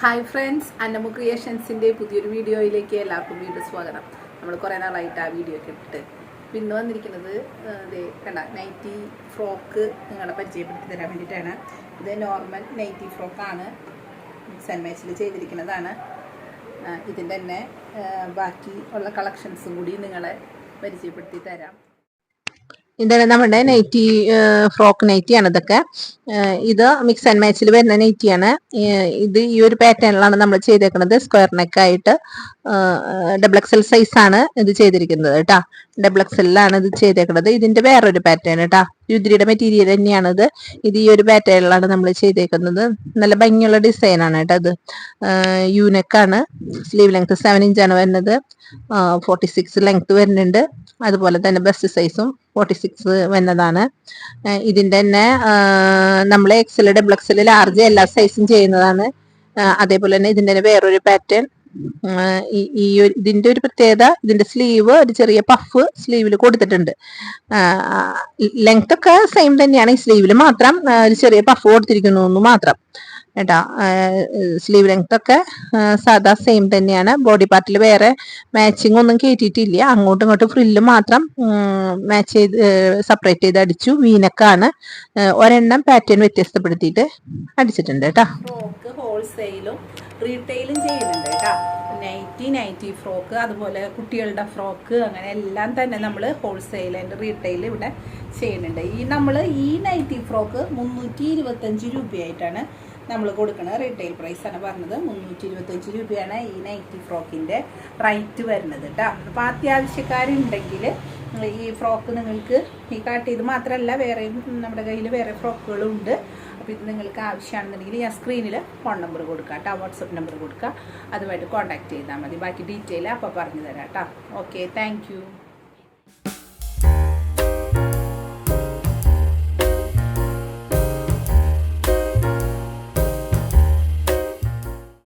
Hi friends, അന്നമു ക്രിയേഷൻസിൻ്റെ പുതിയൊരു വീഡിയോയിലേക്ക് എല്ലാവർക്കും വീണ്ടും സ്വാഗതം. നമ്മൾ കുറേ നാളായിട്ട് ആ വീഡിയോ ഒക്കെ ഇട്ടിട്ട് പിന്നെ വന്നിരിക്കുന്നത് കണ്ട നൈറ്റി ഫ്രോക്ക് നിങ്ങളെ പരിചയപ്പെടുത്തി തരാൻ വേണ്ടിയിട്ടാണ്. ഇത് നോർമൽ നൈറ്റി ഫ്രോക്കാണ്, മിക്സ് ആൻഡ് മാച്ചിൽ ചെയ്തിരിക്കുന്നതാണ്. ഇതിൻ്റെ തന്നെ ബാക്കി ഉള്ള കളക്ഷൻസും കൂടി നിങ്ങളെ പരിചയപ്പെടുത്തി തരാം. ഇതാണ് നമ്മുടെ നൈറ്റി, ഫ്രോക്ക് നൈറ്റിയാണ് ഇതൊക്കെ. ഇത് മിക്സ് ആൻഡ് മാച്ചിൽ വരുന്ന നൈറ്റിയാണ്. ഇത് ഈ ഒരു പാറ്റേണിലാണ് നമ്മൾ ചെയ്തേക്കുന്നത്. സ്ക്വയർ നെക്കായിട്ട് ഡബിൾ എക്സൽ സൈസാണ് ഇത് ചെയ്തിരിക്കുന്നത് കേട്ടാ. ഡബിൾ എക്സലിലാണ് ഇത് ചെയ്തേക്കുന്നത്. ഇതിന്റെ വേറൊരു പാറ്റേൺ കേട്ടാ, യുദ്രിയുടെ മെറ്റീരിയൽ തന്നെയാണിത്. ഇത് ഈ ഒരു പാറ്റേണിലാണ് നമ്മൾ ചെയ്തേക്കുന്നത്. നല്ല ഭംഗിയുള്ള ഡിസൈനാണ് കേട്ടോ. ഇത് യൂനെക്കാണ്. സ്ലീവ് ലെങ്ത് 7 ഇഞ്ചാണ് വരുന്നത്. 46 ലെങ്ത് വരുന്നുണ്ട്. അതുപോലെ തന്നെ ബെസ്റ്റ് സൈസും 46 വരുന്നതാണ്. ഇതിന്റെ തന്നെ നമ്മൾ എക്സൽ, ഡബിൾ എക്സൽ, ലാർജ് എല്ലാ സൈസും ചെയ്യുന്നതാണ്. അതേപോലെ തന്നെ ഇതിന്റെ വേറൊരു പാറ്റേൺ. ഇതിന്റെ ഒരു പ്രത്യേകത, ഇതിന്റെ സ്ലീവ് ഒരു ചെറിയ പഫ് സ്ലീവിൽ കൊടുത്തിട്ടുണ്ട്. ലെങ്ത് ഒക്കെ സെയിം തന്നെയാണ്, ഈ സ്ലീവിൽ മാത്രം ഒരു ചെറിയ പഫ് കൊടുത്തിരിക്കുന്നു മാത്രം കേട്ടാ. സ്ലീവ് ലെങ്ത് ഒക്കെ സാധാ സെയിം തന്നെയാണ്. ബോഡി പാർട്ടിൽ വേറെ മാച്ചിങ് ഒന്നും കയറ്റിയിട്ടില്ല. അങ്ങോട്ടും ഇങ്ങോട്ടും ഫ്രില്ല് മാത്രം മാച്ച് ചെയ്ത് സെപ്പറേറ്റ് ചെയ്ത് അടിച്ചു. വീനക്കാണ്. ഒരെണ്ണം പാറ്റേൺ വ്യത്യസ്തപ്പെടുത്തിയിട്ട് അടിച്ചിട്ടുണ്ട് കേട്ടാ. ഫ്രോക്ക് ഹോൾസെയിലും റീറ്റെയിലും ചെയ്യുന്നുണ്ട് കേട്ടാ. നൈറ്റി ഫ്രോക്ക്, അതുപോലെ കുട്ടികളുടെ ഫ്രോക്ക്, അങ്ങനെ എല്ലാം തന്നെ നമ്മൾ ഹോൾസെയിൽ ആൻഡ് റീറ്റെയിൽ ഇവിടെ ചെയ്യുന്നുണ്ട്. ഈ നൈറ്റി ഫ്രോക്ക് 325 രൂപയായിട്ടാണ് നമ്മൾ കൊടുക്കുന്നത്. റീറ്റെയിൽ പ്രൈസാണ് പറഞ്ഞത്. 325 രൂപയാണ് ഈ നൈറ്റി ഫ്രോക്കിൻ്റെ റേറ്റ് വരുന്നത് കേട്ടോ. അപ്പോൾ അത്യാവശ്യക്കാരുണ്ടെങ്കിൽ ഈ ഫ്രോക്ക് നിങ്ങൾക്ക് ഈ കാട്ട് ചെയ്ത് മാത്രമല്ല, വേറെയും നമ്മുടെ കയ്യിൽ വേറെ ഫ്രോക്കുകളും ഉണ്ട്. അപ്പോൾ ഇത് നിങ്ങൾക്ക് ആവശ്യമാണെന്നുണ്ടെങ്കിൽ ഞാൻ സ്ക്രീനിൽ ഫോൺ നമ്പർ കൊടുക്കാം കേട്ടോ, വാട്സപ്പ് നമ്പർ കൊടുക്കുക. അതുമായിട്ട് കോൺടാക്ട് ചെയ്താൽ മതി. ബാക്കി ഡീറ്റെയിൽ അപ്പോൾ പറഞ്ഞു തരാം കേട്ടോ. Okay, thank you.